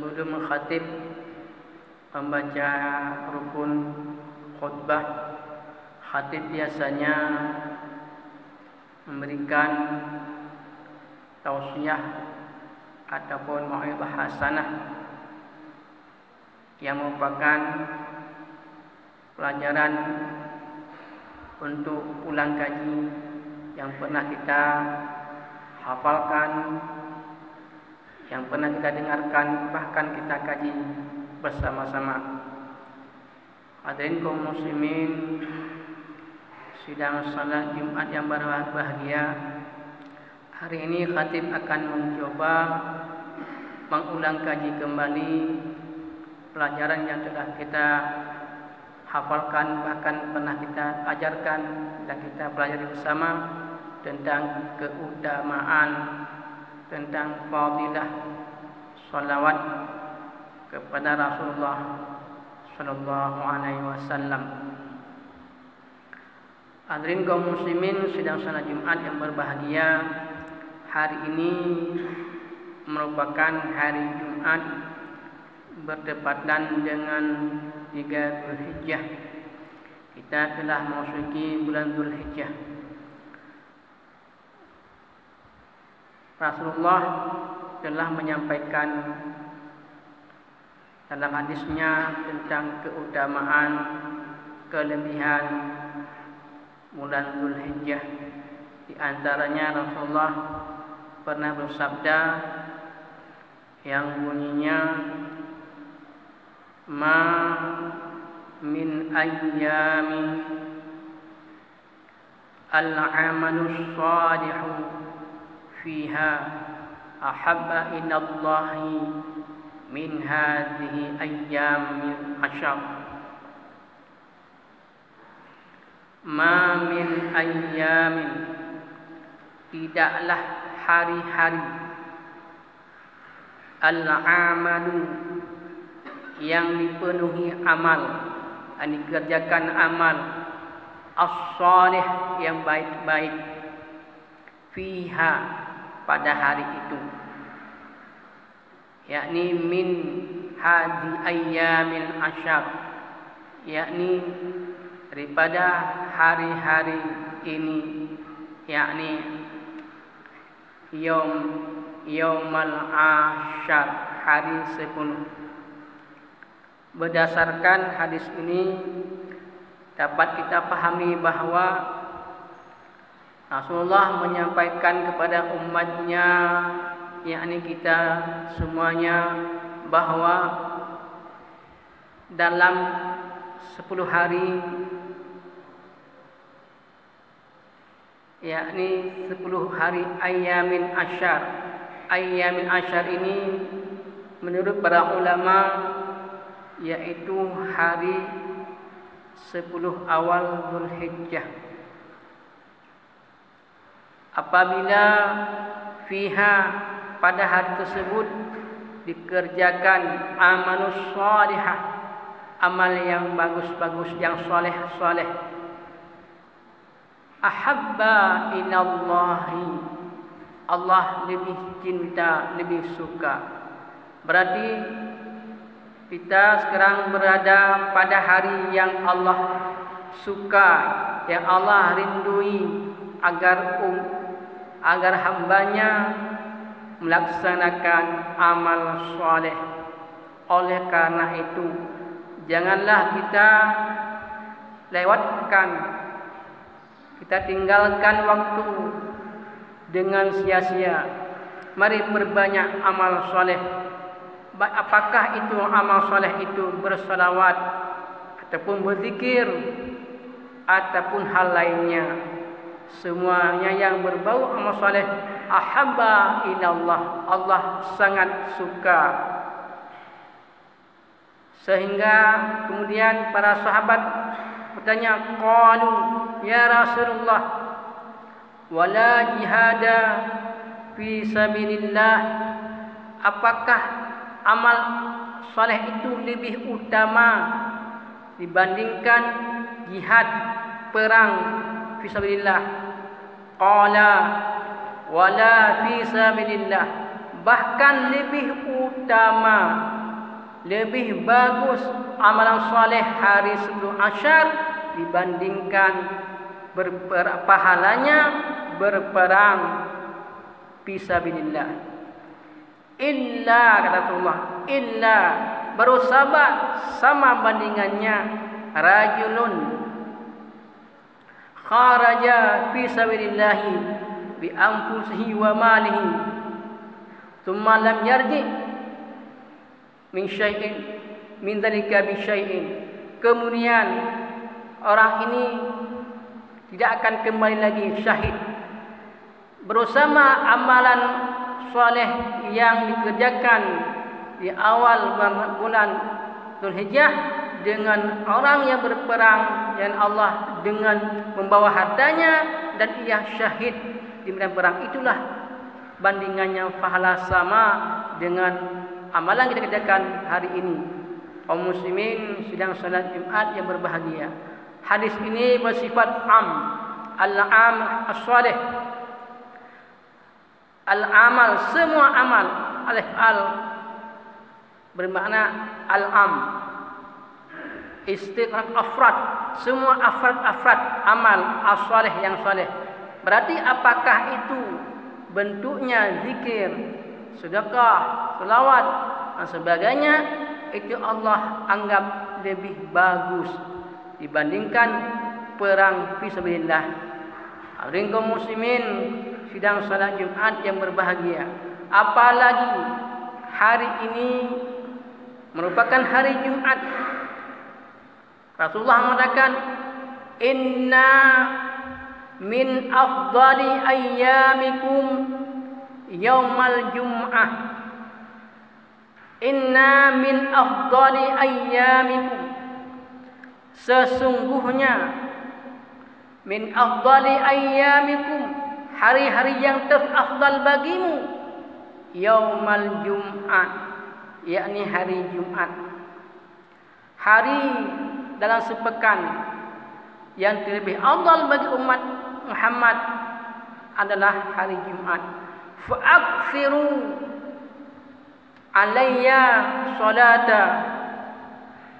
Sebelum khatib membaca rukun khutbah, khatib biasanya memberikan tausiah ataupun mau'izah hasanah yang merupakan pelajaran untuk ulang kaji yang pernah kita hafalkan, yang pernah kita dengarkan, bahkan kita kaji bersama-sama. Hadirin kaum muslimin, sidang salat Jumat yang berbahagia, hari ini khatib akan mencoba mengulang kaji kembali pelajaran yang telah kita hafalkan, bahkan pernah kita ajarkan dan kita pelajari bersama tentang keutamaan, tentang fadilah salawat kepada Rasulullah sallallahu alaihi wasallam. Hadirin kaum muslimin, sidang salat Jumat yang berbahagia, hari ini merupakan hari Jumat bertepatan dengan 3 Dzulhijjah. Kita telah memasuki bulan Dzulhijjah. Rasulullah telah menyampaikan dalam hadisnya tentang keutamaan, kelebihan bulan Dzulhijjah. Di antaranya Rasulullah pernah bersabda yang bunyinya, ma min ayyami al-amalus salihu fiha ahabba inallahi min hadhihi ayyamil ashar. Ma min ayyamin, tidaklah hari-hari, al-amalu, yang dipenuhi amal, yang dikerjakan amal, as-salih, yang baik-baik, fiha, pada hari itu, yakni min hadhi ayyamil ashar, yakni daripada hari-hari ini, yakni yaumal ashar, hari 10. Berdasarkan hadis ini dapat kita pahami bahawa Rasulullah menyampaikan kepada umatnya, yakni kita semuanya, bahawa dalam 10 hari, yakni 10 hari ayyamin ashar. Ayyamin ashar ini menurut para ulama yaitu hari 10 awal Dzulhijjah. Apabila fiha, pada hari tersebut dikerjakan amalus salihah, amal yang bagus-bagus, yang soleh-soleh, ahabba inallahi, Allah lebih cinta, lebih suka. Berarti kita sekarang berada pada hari yang Allah suka, yang Allah rindui agar hambanya melaksanakan amal soleh. Oleh karena itu, janganlah kita lewatkan, kita tinggalkan waktu dengan sia-sia. Mari perbanyak amal soleh. Apakah itu amal soleh itu? Bersalawat ataupun berzikir ataupun hal lainnya, semuanya yang berbau amal soleh, ahabba ilallah, Allah sangat suka. Sehingga kemudian para sahabat bertanya, qalu ya Rasulullah, wala jihada fi sabilillah, apakah amal soleh itu lebih utama dibandingkan jihad, perang fisabilillah? Qala wala fisabilillah, bahkan lebih utama, lebih bagus amalan soleh hari 10 Asyar dibandingkan pahalanya berperang fisabilillah. Illa, kata Rasulullah, illa, bersabar sama bandingannya rajulun kharaja fisabilillah bi anfusihi wa malihi thumma lam yarji min syai'in min dzalika bi syai'in. Kemudian orang ini tidak akan kembali lagi syahid bersama amalan soleh yang dikerjakan di awal bulan Dzulhijjah dengan orang yang berperang dan Allah dengan membawa hartanya dan ia syahid di medan perang. Itulah bandingannya pahala sama dengan amalan kita kerjakan hari ini. Kaum muslimin sedang salat Jumat yang berbahagia. Hadis ini bersifat am, al-am as-salih, al-amal, semua amal. Alif al bermakna al-am, istighraq afrad, semua afrad amal as-salih yang salih. Berarti apakah itu bentuknya zikir, sedekah, selawat dan sebagainya, itu Allah anggap lebih bagus dibandingkan perang fisabilillah. Hadirin kaum muslimin sidang salat Jumat yang berbahagia, apalagi hari ini merupakan hari Jumat. Rasulullah mengatakan, inna min afdali ayyamikum yaumal jum'ah. Inna min afdali ayyamikum, sesungguhnya min afdali ayyamikum, hari-hari yang terafdal bagimu, yaumal jum'ah, yakni hari Jumat. Hari dalam sepekan yang terlebih afdal bagi umat Muhammad adalah hari Jumat. Fa'aksiru alayya salata,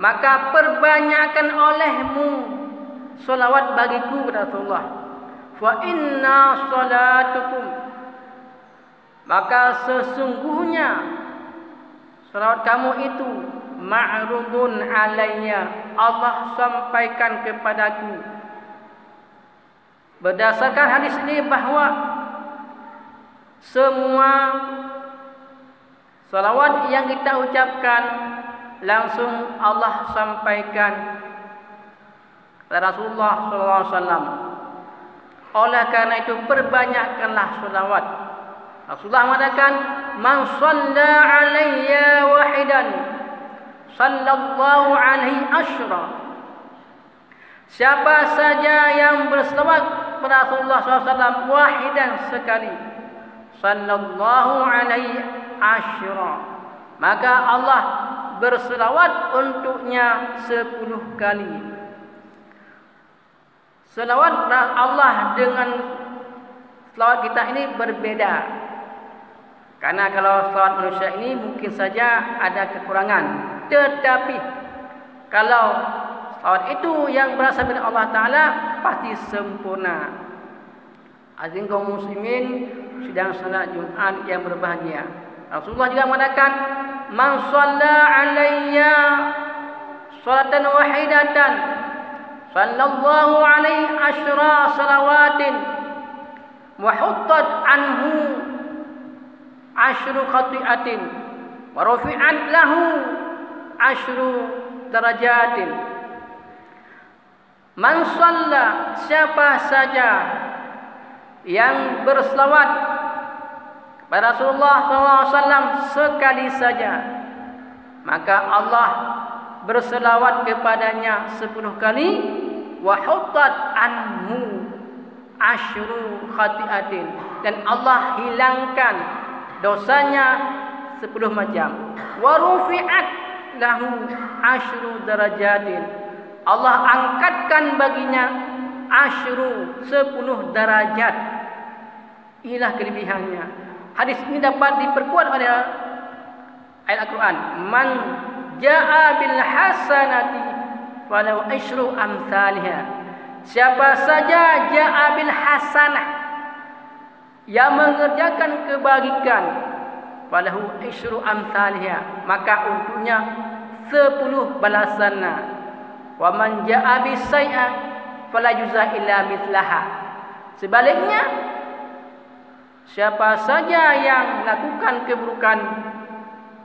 maka perbanyakkan olehmu salawat bagiku, kata Rasulullah. Fa inna salatukum, maka sesungguhnya salawat kamu itu ma'rudun alayya, Allah sampaikan kepadaku. Berdasarkan hadis ini bahawa semua salawat yang kita ucapkan langsung Allah sampaikan kepada Rasulullah SAW. Oleh karena itu perbanyakkanlah salawat. Rasulullah mengatakan, man shalla alayya wahidan sallallahu alaihi asyra. Siapa saja yang berselawat kepada Rasulullah SAW wahidan sekali, sallallahu alaihi asyra, maka Allah berselawat untuknya 10 kali. Selawat Allah dengan selawat kita ini berbeda. Karena kalau selawat manusia ini mungkin saja ada kekurangan. Tetapi kalau selawat itu yang berasal dari Allah Ta'ala pasti sempurna. Hadirin kaum muslimin sidang salat Jumat yang berbahagia, Rasulullah juga mengatakan, man shalla alayya salatan wahidatan sallallahu alaihi asyra salawatin wa huttat anhu asyru khati'atin wa rufi'at lahu asyru darajatin. Man shalla, siapa saja yang berselawat kepada Rasulullah SAW sekali saja, maka Allah berselawat kepadanya 10 kali. Wa huttat anhu asyru khati'atin, dan Allah hilangkan dosanya 10 macam. Wa rufi'at lahu asyru darajatin, Allah angkatkan baginya asyru 10 darajat. Inilah kelebihannya. Hadis ini dapat diperkuat oleh ayat Al-Quran. Man jaa bil hasanati falahu asyru amsalha. Siapa saja jaa bil hasanah, yang mengerjakan kebajikan, falahu asyru amsalha, maka untuknya 10 balasannya. Wa man jaa bis sayyi'ah fala yujza illa mithlaha. Sebaliknya, siapa saja yang melakukan keburukan,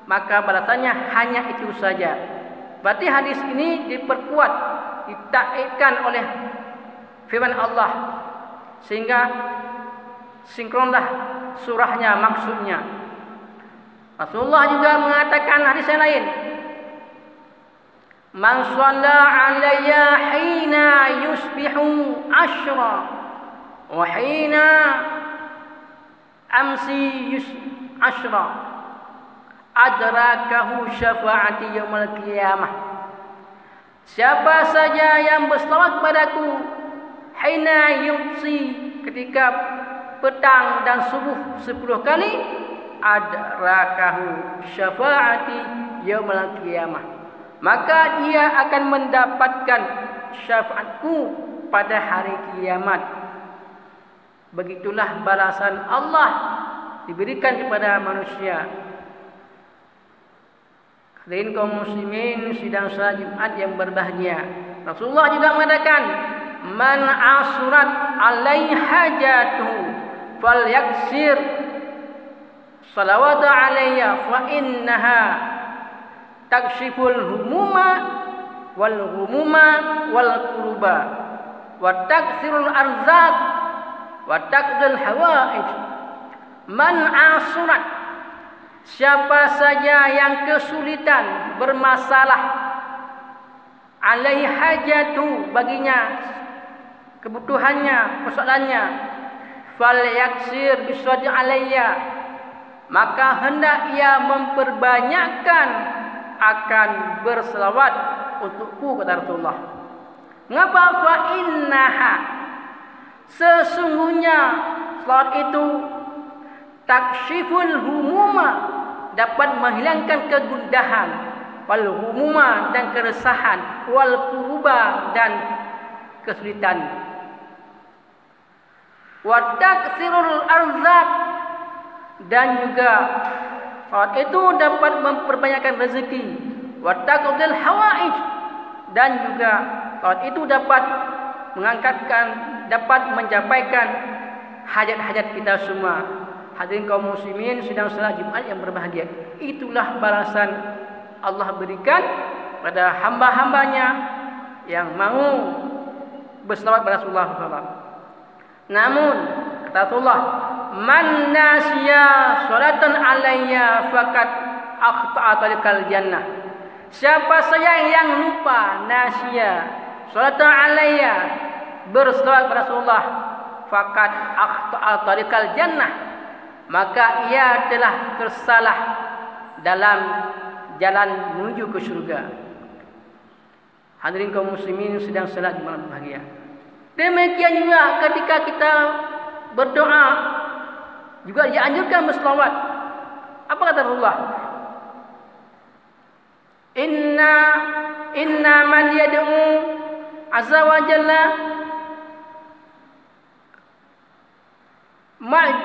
maka balasannya hanya itu saja. Berarti hadis ini diperkuat, ditaikkan oleh firman Allah, sehingga sinkronlah surahnya maksudnya. Rasulullah juga mengatakan hadis yang lain, man shalla alayya hina yusbihu ashra wa hina amsi ashra adrakahu syafaati yaumil qiyamah. Siapa saja yang berselawat padaku hina yumsi, ketika petang dan subuh 10 kali, adrakahu syafaati yaumil qiyamah, maka dia akan mendapatkan syafaatku pada hari kiamat. Begitulah balasan Allah diberikan kepada manusia. Hadirin kaum muslimin sidang salat Jumat yang berbahagia, Rasulullah juga mengatakan, man asurat alaihi hajatuhu falyaksir salawata alayya fa innaha takshiful humuma wal humuma wal kuruba wa takthirul arzaq wa taqdil hawaij. Man asurat, siapa saja yang kesulitan, bermasalah, alaihi hajatu, baginya kebutuhannya, persoalannya, falyaksir biswadi alayya, maka hendak ia memperbanyakkan akan berselawat untukku, kata Rasulullah. Mengapa? Fa innaha, sesungguhnya selawat itu takshiful humuma, dapat menghilangkan kegundahan, wal humuma, dan keresahan, wal kuruba, dan kesulitan, wa taktsirul arzaq, dan juga salat itu dapat memperbanyakkan rezeki, wa taqdil hawaij, dan juga salat itu dapat mengangkatkan, dapat menjapaikan hajat-hajat kita semua. Hadirin kaum muslimin sidang salat Jumat yang berbahagia, itulah balasan Allah berikan pada hamba-hambanya yang mau berselawat pada Rasulullah SAW. Namun kata Rasulullah, man nasiya salatan alayya faqad akhta'a talikal jannah. Siapa saja yang lupa, nasiya salatan alayya, berselawat pada Rasulullah, faqad akhta'a talikal jannah, maka ia telah tersalah dalam jalan menuju ke surga. Hadirin kaum muslimin sedang salat malam bahagia. Demikian juga ketika kita berdoa juga dianjurkan berselawat. Apa kata Rasulullah? Inna man yad'u azza wa jalla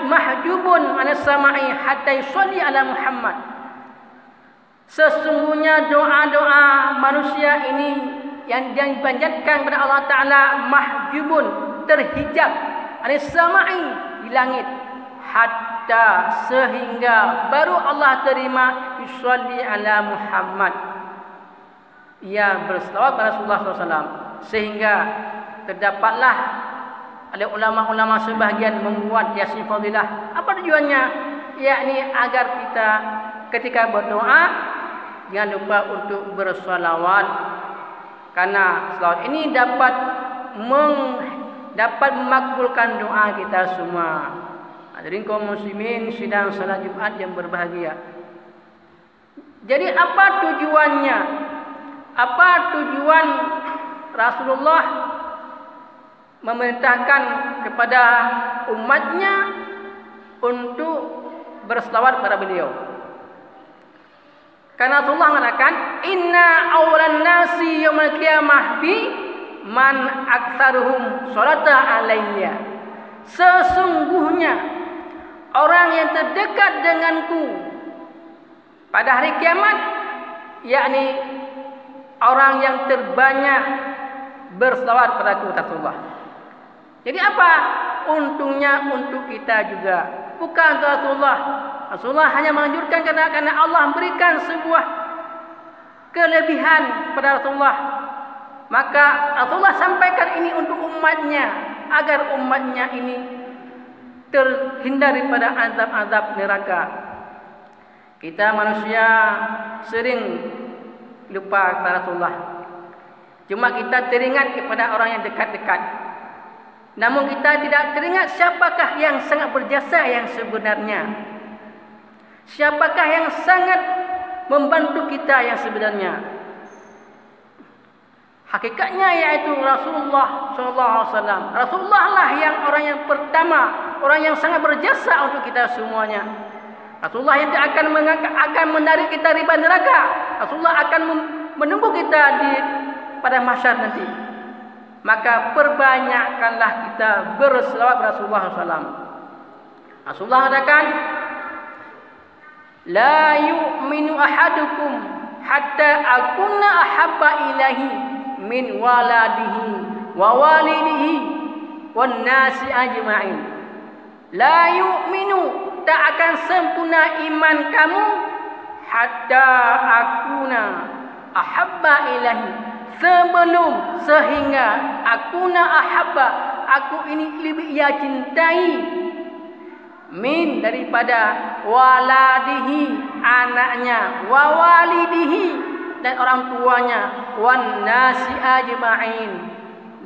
mahjubun ala sama'i hatta yusalli ala Muhammad. Sesungguhnya doa-doa manusia ini yang dipanjatkan kepada Allah Ta'ala mahjubun, terhijab, ala sama'i, di langit, hatta, sehingga baru Allah terima yusalli ala Muhammad, ia berselawat pada Rasulullah SAW, sehingga terdapatlah oleh ulama-ulama sebahagian membuat yasin fadilah. Apa tujuannya? Yakni agar kita ketika berdoa jangan lupa untuk bersalawat, karena salawat ini dapat memakbulkan doa kita semua. Hadirin kaum muslimin sidang salat Jumat yang berbahagia. Jadi apa tujuannya? Apa tujuan Rasulullah memerintahkan kepada umatnya untuk berselawat kepada beliau. Karena Rasulullah mengatakan, inna awlan nasi yaumil qiyamah bi man aktsaruhum salata alayya. Sesungguhnya orang yang terdekat denganku pada hari kiamat, yakni orang yang terbanyak berselawat pada Rasulullah. Jadi apa untungnya untuk kita juga? Bukan untuk Rasulullah. Rasulullah hanya menganjurkan karena Allah memberikan sebuah kelebihan kepada Rasulullah. Maka Rasulullah sampaikan ini untuk umatnya, agar umatnya ini terhindar daripada azab-azab neraka. Kita manusia sering lupa kepada Rasulullah. Cuma kita teringat kepada orang yang dekat-dekat. Namun kita tidak teringat siapakah yang sangat berjasa yang sebenarnya. Siapakah yang sangat membantu kita yang sebenarnya. Hakikatnya yaitu Rasulullah SAW. Rasulullah lah yang orang yang pertama, orang yang sangat berjasa untuk kita semuanya. Rasulullah yang akan menarik kita dari neraka. Rasulullah akan menunggu kita pada mahsyar nanti. Maka perbanyakkanlah kita berselawat kepada Rasulullah SAW. Rasulullah katakan, la yu'minu ahadukum hatta akuna ahabba ilahi min waladihi wa walidihi wan nasi ajma'in. La yu'minu, tak akan sempurna iman kamu hatta akuna ahabba ilahi, sebelum sehingga akuna ahabba, aku ini lebih ia cintai, min daripada waladihi, anaknya, wa walidihi, dan orang tuanya, wan nasi ajma'in,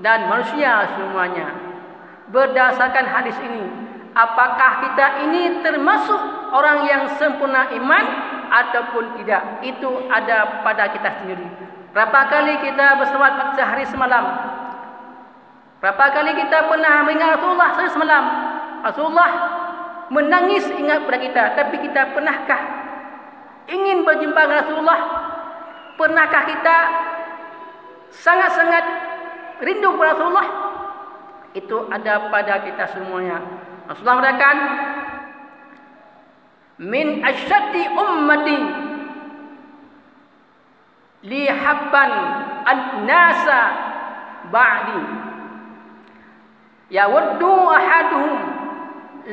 dan manusia semuanya. Berdasarkan hadis ini, apakah kita ini termasuk orang yang sempurna iman ataupun tidak? Itu ada pada kita sendiri. Berapa kali kita berselawat sehari semalam? Berapa kali kita pernah mengingat Rasulullah sehari semalam? Rasulullah menangis ingat pada kita. Tapi kita pernahkah ingin berjumpa dengan Rasulullah? Pernahkah kita sangat-sangat rindu kepada Rasulullah? Itu ada pada kita semuanya. Rasulullah mengatakan, min asyaddi ummati li habban an-nasa ba'di yawaddu ahaduhum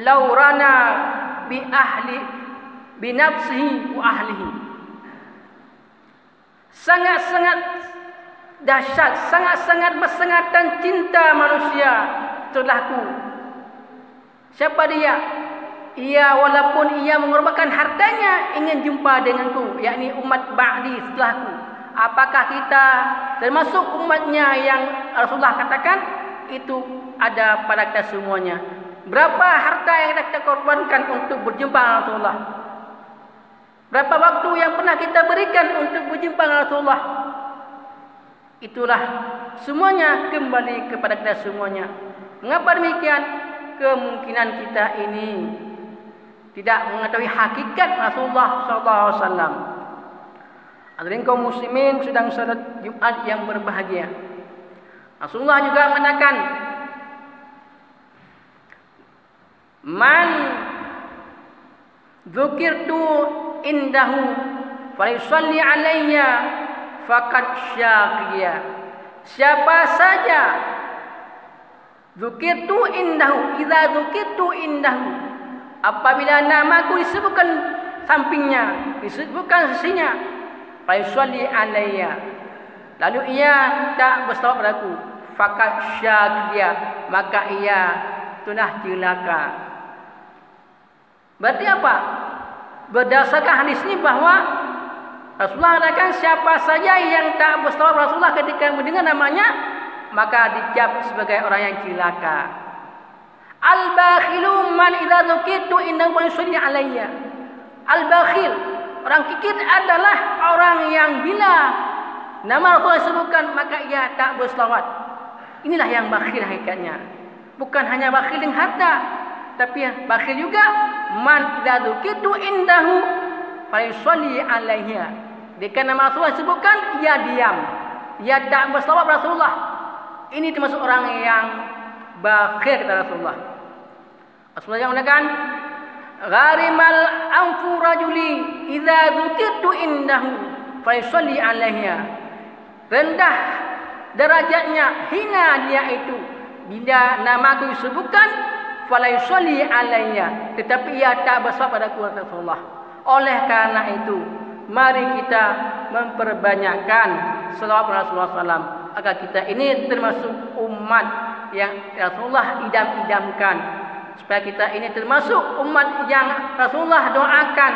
law rana bi ahli bi nafsihi wa ahlihi. Sangat-sangat dahsyat, sangat-sangat bersengatan cinta manusia setelahku. Siapa dia? Ia walaupun ia mengorbankan hartanya ingin jumpa denganku, yakni umat ba'di setelahku. Apakah kita termasuk umatnya yang Rasulullah katakan? Itu ada pada kita semuanya. Berapa harta yang kita korbankan untuk berjumpa dengan Rasulullah? Berapa waktu yang pernah kita berikan untuk berjumpa dengan Rasulullah? Itulah semuanya kembali kepada kita semuanya. Mengapa demikian? Kemungkinan kita ini tidak mengetahui hakikat Rasulullah SAW. Hadirin kaum muslimin sedang salat Jumat yang berbahagia. Rasulullah juga mengatakan, man dzukirtu indahu falyusalli alayya faqad syaqiya. Siapa saja dzukirtu indahu, idza dzukirtu indahu, apabila namaku disebutkan sampingnya, disebutkan sisinya, falyusalli alayya, lalu ia tak berselawat padaku, faqad syaqiya, maka ia telah celaka. Berarti apa? Berdasarkan hadis ini bahwa Rasulullah katakan siapa saja yang tak berselawat Rasulullah ketika mendengar namanya, maka dicap sebagai orang yang celaka. Al-bakhilu man idza dzukitu innahu yusalli alayya. Al-bakhil, orang kikir adalah orang yang bila nama Rasulullah disebutkan maka ia tak berselawat. Inilah yang bakhil hakikatnya. Bukan hanya bakhil dengan harta, Tapi bakhil juga man idza dzukitu indahu fayusalli alaiha. Jika nama Rasulullah sebutkan, ia diam. Ia tak berselawat pada Rasulullah. Ini termasuk orang yang bakhil kata Rasulullah. Rasulullah yang mengatakan, gharimal anfu rajuli idza dzukitu indahu fayusalli alaiha. Rendah derajatnya, hina dia itu bila namaku disebutkan fala yusalli alayya, tetapi ia tak berselawat pada Rasulullah. Oleh karena itu, mari kita memperbanyakkan selawat pada Rasulullah SAW agar kita ini termasuk umat yang Rasulullah idam-idamkan, supaya kita ini termasuk umat yang Rasulullah doakan,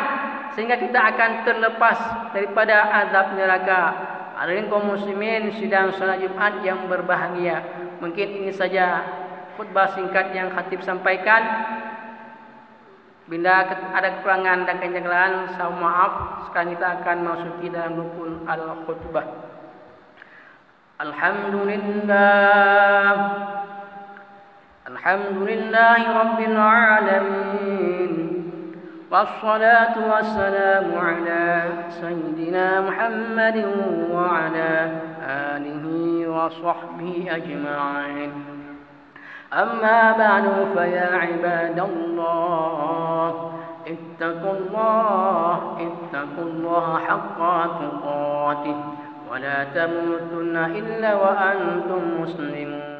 sehingga kita akan terlepas daripada azab neraka. Hadirin kaum muslimin sidang salat Jumat yang berbahagia, mungkin ini saja khutbah singkat yang khatib sampaikan. Bila ada kekurangan dan kejanggalan, saya maaf. Sekarang kita akan masuki dalam rukun al-khutbah. Alhamdulillahi rabbil alamin. Wassalatu wassalamu ala sayyidina Muhammadin wa ala alihi wa sahbihi ajma'in. Amma ba'du fa ya ibadallah ittaqullaha haqqa tuqatih wa la tamutunna illa wa antum muslimun.